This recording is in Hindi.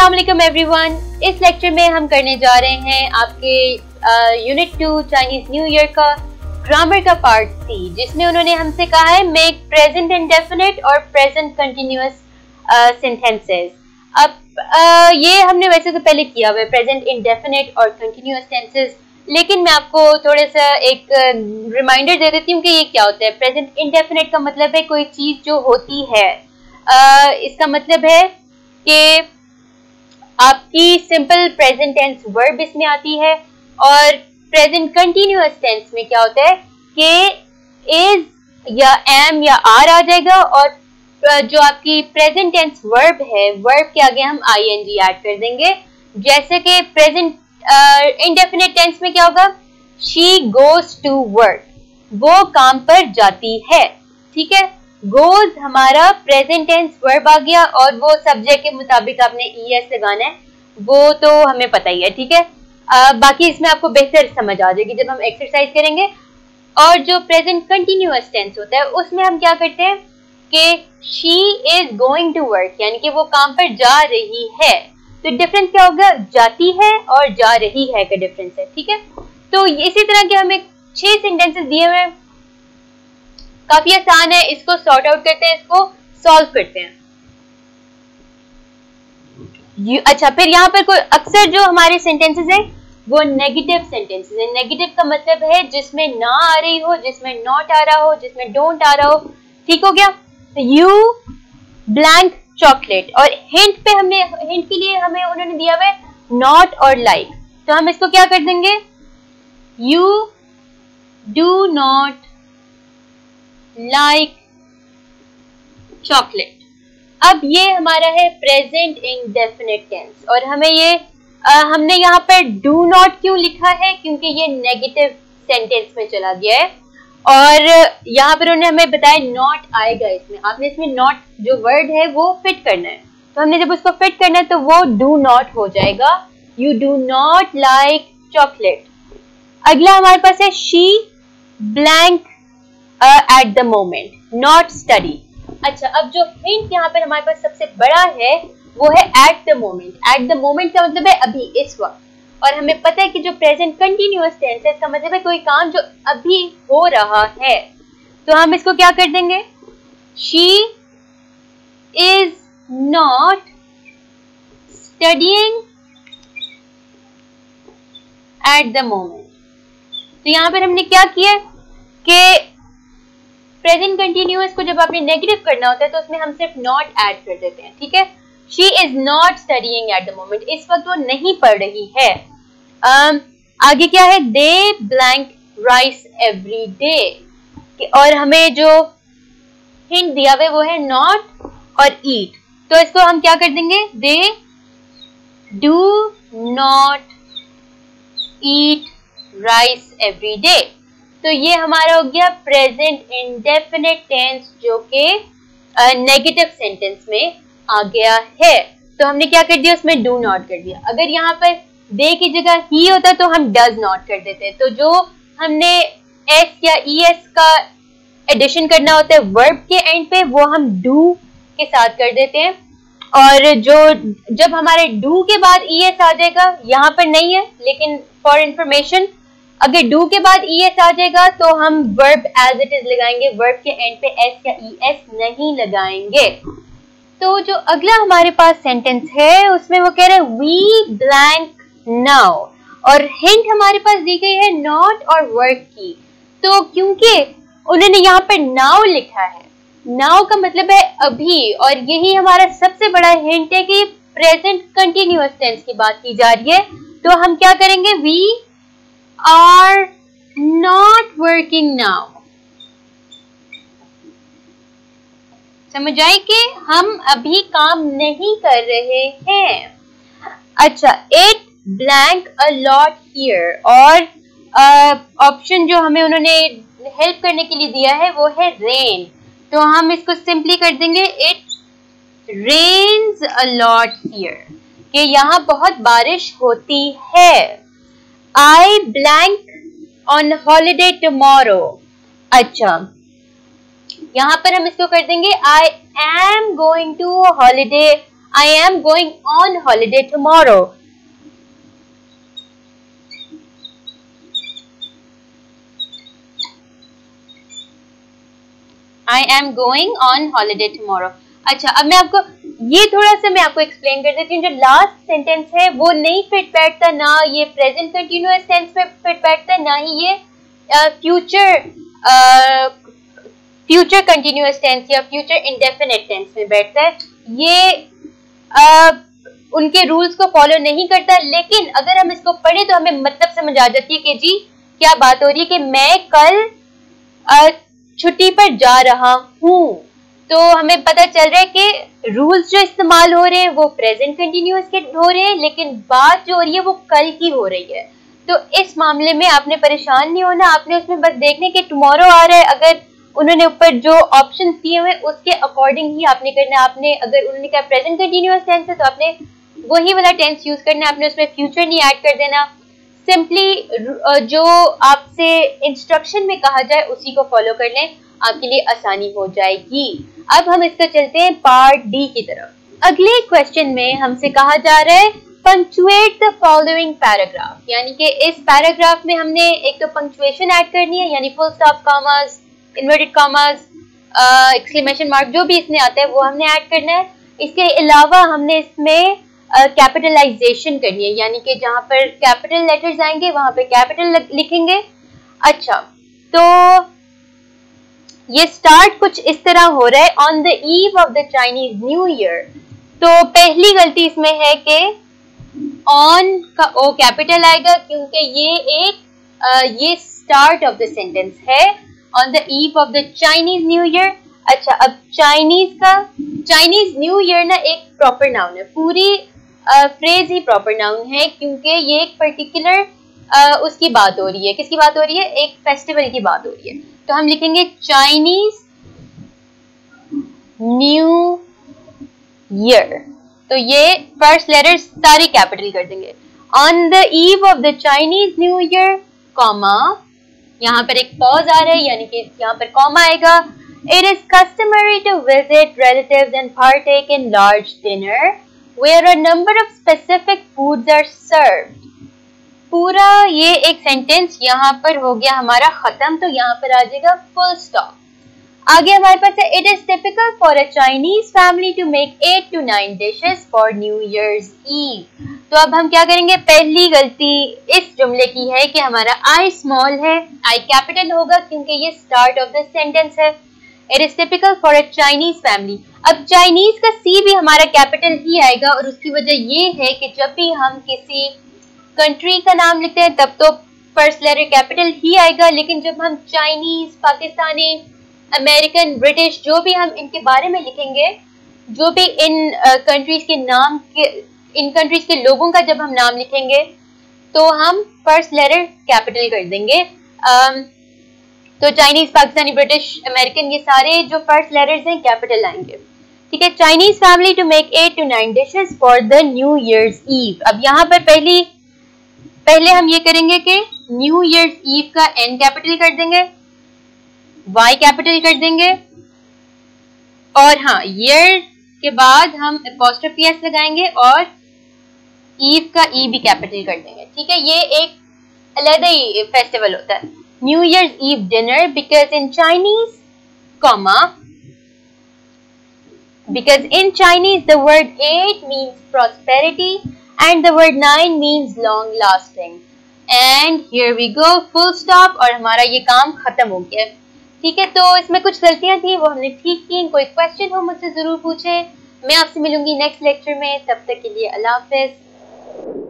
अस्सलाम वालेकुम एवरीवन। इस लेक्चर में हम करने जा रहे हैं आपके यूनिट 2 चाइनीज न्यू ईयर का ग्रामर का पार्ट सी, जिसमें उन्होंने हमसे कहा है मेक प्रेजेंट इंडेफिनिट और प्रेजेंट कंटिन्यूअस सेंटेंसेस। अब ये हमने वैसे तो पहले किया हुआ है प्रेजेंट इंडेफिनिट और कंटिन्यूअस टेंसेस, लेकिन मैं आपको थोड़ा सा एक रिमाइंडर दे देती हूँ कि ये क्या होता है। प्रेजेंट इंडेफिनिट का मतलब है कोई चीज जो होती है। इसका मतलब है कि आपकी सिंपल प्रेजेंट टेंस वर्ब इसमें आती है, और प्रेजेंट कंटिन्यूअस टेंस में क्या होता है कि इज या एम या आर आ जाएगा, और जो आपकी प्रेजेंट टेंस वर्ब है, वर्ब के आगे हम आईएनजी ऐड कर देंगे। जैसे कि प्रेजेंट इंडेफिनिट टेंस में क्या होगा, शी गोज टू वर्क, वो काम पर जाती है। ठीक है, गोज हमारा प्रेजेंट टेंस वर्ब आ गया, और वो सब्जेक्ट के मुताबिक आपने ईएस लगाना है, वो तो हमें पता ही है। ठीक है, बाकी इसमें आपको बेहतर समझ आ जाएगी जब हम एक्सरसाइज करेंगे। और जो प्रेजेंट कंटिन्यूअस टेंस होता है उसमें हम क्या करते हैं कि she is going to work, यानी कि वो काम पर जा रही है। तो डिफरेंस क्या होगा, जाती है और जा रही है का डिफरेंस है। ठीक है, तो इसी तरह के हमें 6 सेंटेंसेस दिए हुए हैं, काफी आसान है। इसको सॉर्ट आउट करते हैं, इसको सॉल्व करते हैं। अच्छा, फिर यहाँ पर कोई अक्सर जो हमारे सेंटेंसेस हैं वो नेगेटिव सेंटेंसेस हैं। नेगेटिव का मतलब है जिसमें ना आ रही हो, जिसमें नॉट आ रहा हो, जिसमें डोंट आ रहा हो। ठीक हो गया। यू ब्लैंक चॉकलेट, और हिंट पे हमने, हिंट के लिए हमें उन्होंने दिया हुआ है नॉट और लाइक, तो हम इसको क्या कर देंगे, you do not like chocolate. अब ये हमारा है प्रेजेंट इंडेफिनिट टेंस, और हमें ये हमने यहाँ पर डू नॉट क्यों लिखा है, क्योंकि ये नेगेटिव सेंटेंस में चला गया है, और यहाँ पर उन्होंने हमें बताया नॉट आएगा इसमें। आपने इसमें नॉट जो वर्ड है वो फिट करना है, तो हमने जब उसको फिट करना है तो वो डू नॉट हो जाएगा, you do not like chocolate. अगला हमारे पास है she blank at the moment not study. अच्छा, अब जो हिंट यहाँ पर हमारे पास सबसे बड़ा है वो है at the moment. At the moment का मतलब है अभी, इस वक्त, और हमें पता है कि जो प्रेजेंट कंटिन्यूअस टेंस है इसका मतलब है कोई काम जो अभी हो रहा है। तो हम इसको क्या कर देंगे, she is not studying at the moment. तो यहाँ पर हमने क्या किया कि प्रेजेंट कंटिन्यूअस को जब आपने नेगेटिव करना होता है तो उसमें हम सिर्फ नॉट ऐड कर देते हैं। ठीक है, she is not studying at the moment, इस वक्त वो नहीं पढ़ रही है। आगे क्या है, दे ब्लैंक राइस एवरी डे, और हमें जो हिंट दिया हुआ है वो है नॉट और ईट, तो इसको हम क्या कर देंगे, they do not eat rice every day. तो ये हमारा हो गया प्रेजेंट इंडेफिनिट टेंस, जो कि नेगेटिव सेंटेंस में आ गया है। तो हमने क्या कर दिया, उसमें डू नॉट कर दिया। अगर यहाँ पर दे की जगह ही होता तो हम डज नॉट कर देते। तो जो हमने एस या ईएस का एडिशन करना होता है वर्ब के एंड पे, वो हम डू के साथ कर देते हैं, और जो जब हमारे डू के बाद ईएस आ जाएगा, यहाँ पर नहीं है लेकिन फॉर इंफॉर्मेशन, अगर डू के बाद ईएस आ जाएगा तो हम वर्ब एज इट इज लगाएंगे, वर्ब के एंड पे एस या ईएस नहीं लगाएंगे। तो जो अगला हमारे पास सेंटेंस है उसमें वो कह रहे हैं वी ब्लैंक नाउ, और हिंट हमारे पास दी गई है नॉट और वर्क की। तो क्योंकि उन्होंने यहाँ पर नाउ लिखा है, नाउ का मतलब है अभी, और यही हमारा सबसे बड़ा हिंट है कि प्रेजेंट कंटिन्यूअस टेंस की बात की जा रही है। तो हम क्या करेंगे, we are not working now. समझ आए कि हम अभी काम नहीं कर रहे हैं। अच्छा, it blank a lot here, और ऑप्शन जो हमें उन्होंने हेल्प करने के लिए दिया है वो है रेन, तो हम इसको सिंपली कर देंगे it rains a lot here, कि यहाँ बहुत बारिश होती है। I blank on holiday tomorrow। अच्छा, यहाँ पर हम इसको कर देंगे I am going to holiday I am going on holiday tomorrow. I am going on holiday tomorrow. अच्छा, अब मैं आपको ये थोड़ा सा मैं आपको एक्सप्लेन कर देती हूँ। जो लास्ट सेंटेंस है वो नहीं फिट बैठता, ना ये प्रेजेंट कंटिन्यूअस टेंस में फिट बैठता, ना ही ये फ्यूचर कंटिन्यूअस टेंस या फ्यूचर इंडेफिनिट टेंस में बैठता है। ये उनके रूल्स को फॉलो नहीं करता, लेकिन अगर हम इसको पढ़े तो हमें मतलब समझ आ जाती है कि जी क्या बात हो रही है, कि मैं कल छुट्टी पर जा रहा हूँ। तो हमें पता चल रहा है कि रूल्स जो इस्तेमाल हो रहे हैं वो प्रेजेंट कंटिन्यूअस के हो रहे हैं, लेकिन बात जो हो रही है वो कल की हो रही है। तो इस मामले में आपने परेशान नहीं होना, आपने उसमें बस देखने के टुमारो आ रहा है, अगर उन्होंने ऊपर जो ऑप्शंस दिए हुए उसके अकॉर्डिंग ही आपने करना है। आपने अगर उन्होंने कहा प्रेजेंट कंटिन्यूअस टेंस है तो आपने वही वाला टेंस यूज करना है, आपने उसमें फ्यूचर नहीं ऐड कर देना। सिंपली जो आपसे इंस्ट्रक्शन में कहा जाए उसी को फॉलो कर लें, आपके लिए आसानी हो जाएगी। अब हम इसका चलते हैं पार्ट डी की तरफ। अगले क्वेश्चन में हमसे कहा जा रहा है पंक्चुएट द फॉलोइंग पैराग्राफ, यानी कि इस पैराग्राफ में हमने एक तो पंक्चुएशन ऐड करनी है, यानी full stop, commas, inverted commas, exclamation mark, जो भी इसमें आता है वो हमने ऐड करना है। इसके अलावा हमने इसमें कैपिटलाइजेशन करनी है, यानी कि जहां पर कैपिटल लेटर्स आएंगे वहां पे कैपिटल लिखेंगे। अच्छा, तो ये स्टार्ट कुछ इस तरह हो रहा है, on the eve of the Chinese new year. तो पहली गलती इसमें है कि ऑन का ओ कैपिटल आएगा, क्योंकि ये स्टार्ट ऑफ द सेंटेंस है, on the eve of the Chinese new year. अच्छा, अब चाइनीज न्यू ईयर ना एक प्रॉपर नाउन है, पूरी फ्रेज ही प्रॉपर नाउन है, क्योंकि ये एक पर्टिकुलर उसकी बात हो रही है। किसकी बात हो रही है? एक फेस्टिवल की बात हो रही है। तो हम लिखेंगे चाइनीज न्यू ईयर। तो ये फर्स्ट लेटर सारी कैपिटल कर देंगे। On the eve of the Chinese new year, comma, यहाँ पर एक पॉज आ रहा है, यानी कि यहाँ पर कॉमा आएगा। It is customary to visit relatives and partake in large dinner where a number of specific foods are served। पूरा ये एक सेंटेंस यहाँ पर हो गया हमारा खत्म, तो यहाँ पर आ जाएगा फुल स्टॉप। आगे हमारे पास है it is typical for a Chinese family to make 8 to 9 dishes for New Year's Eve. तो अब हम क्या करेंगे? पहली गलती इस जुमले की है कि हमारा आई स्मॉल है, आई कैपिटल होगा क्योंकि ये स्टार्ट ऑफ द सेंटेंस है। It is typical for a Chinese family. अब चाइनीज का सी भी हमारा कैपिटल ही आएगा, और उसकी वजह ये है कि जब भी हम किसी कंट्री का नाम लिखते हैं तब तो फर्स्ट लेटर कैपिटल ही आएगा, लेकिन जब हम चाइनीज, पाकिस्तानी, अमेरिकन, ब्रिटिश, जो भी हम इनके बारे में लिखेंगे, जो भी इन कंट्रीज के नाम के, इन कंट्रीज के लोगों का जब हम नाम लिखेंगे तो हम फर्स्ट लेटर कैपिटल कर देंगे। तो चाइनीज, पाकिस्तानी, ब्रिटिश, अमेरिकन, ये सारे जो फर्स्ट लेटर्स हैं कैपिटल आएंगे। ठीक है। Chinese family to make 8 to 9 dishes for the New Year's Eve. अब यहाँ पर पहले हम ये करेंगे कि न्यू ईयर्स ईव का एन कैपिटल कर देंगे, वाई कैपिटल कर देंगे, और हाँ, ईयर के बाद हम अपॉस्ट्रोफी एस लगाएंगे और ईव का ई भी कैपिटल कर देंगे। ठीक है। ये एक अलग ही फेस्टिवल होता है, New Year's Eve dinner, because in Chinese, comma, because in Chinese the word 8 means prosperity and the word 9 means long lasting, and here we go, full stop, और हमारा ये काम खत्म हो गया। ठीक है। तो इसमें कुछ गलतियां थी, वो हमने ठीक की। कोई क्वेश्चन हो मुझसे जरूर पूछे। मैं आपसे मिलूंगी नेक्स्ट लेक्चर में, तब तक के लिए अल्लाह हाफिज।